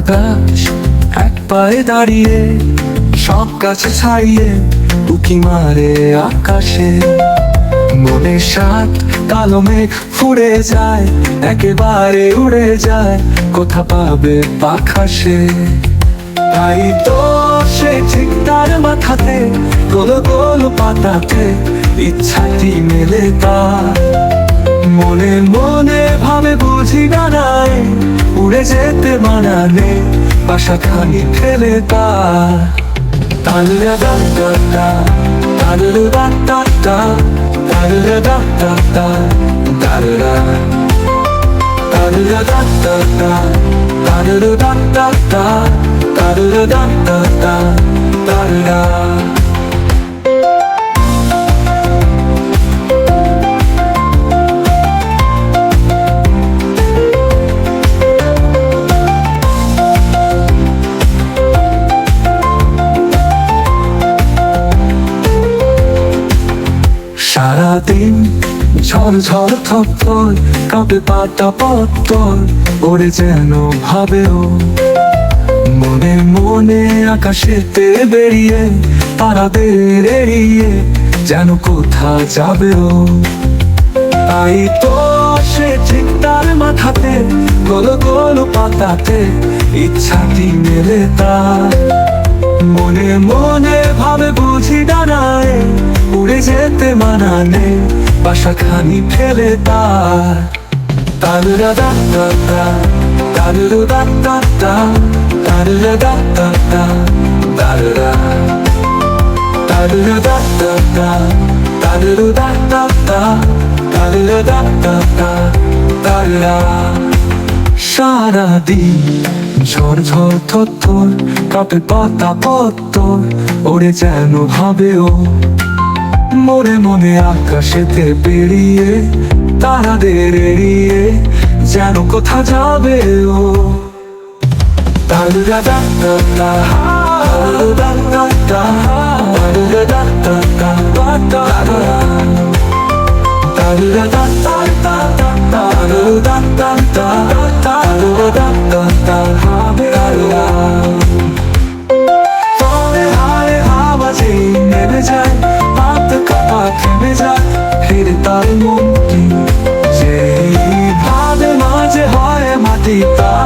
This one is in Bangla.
গাছ এক পায়ে দাঁড়িয়ে, সব গাছে ছাইয়ে উকি মারে আকাশে। মনে সাত কালো মেঘ ফুড়ে যায়, একেবারে উড়ে যায়, কোথা পাবে পাখা সে। তাই তো সে ঠিক তার মাথাতে, গোল গোল পাতাতে ইচ্ছাটি মেলে তার। মনে মনে ভাবে বুঝি ডানায় উড়ে যেতে মানানে, বাসা খানি ফেলে তার। তাল্লা দা দা দা, তাল্লা দা দা দা, তাল্লা দা দা দা, তাল্লা তাল্লা দা দা দা, তাল্লা দা দা দা, তাল্লা দা দা দা, তাল্লা। সারাদিন ঝড় ঝড় থর কাঁপে পাতা পত্তর, ওরে যেন ভাবেও মনে মনে আকাশেতে বেরিয়ে, তারাদের এড়িয়ে যেন কোথা যাবেও। তাই তো সে ঠিক তার মাথাতে, গোল গোল পাতাতে ইচ্ছাটি মেলে তার। মনে মনে ভাবে বুঝি ডানায় উড়ে যেতে মানানে, বাসা খানি ফেলে তার। তাল্লা দা দা দা, তাল্লা দা দা দা, তাল্লা দা দা দা, তাল্লা তাল্লা দা দা দা, তাল্লা দা দা দা, তাল্লা দা দা দা, তাল্লা। সারাদিন ঝড় ঝড় থর কাঁপে পাতা পত্তর, ওরে যেন ভাবেও মনে মনে আকাশেতে বেরিয়ে, তারাদের এড়িয়ে যেন কোথা যাবে ও। তাল্লা দা দা দা, তাল্লা দা দা দা, তাল্লা দা দা দা, তাল্লা দা দা দা, তাল্লা দা দা দা, তাল্লা দা দা দা, তাল্লা। তবে হায় আওয়াজে নেমে যায়, পাতা কাপা থেমে যায়, ফিরে তার মনটি যে ভাবে মাঝে হয় মাটি তার।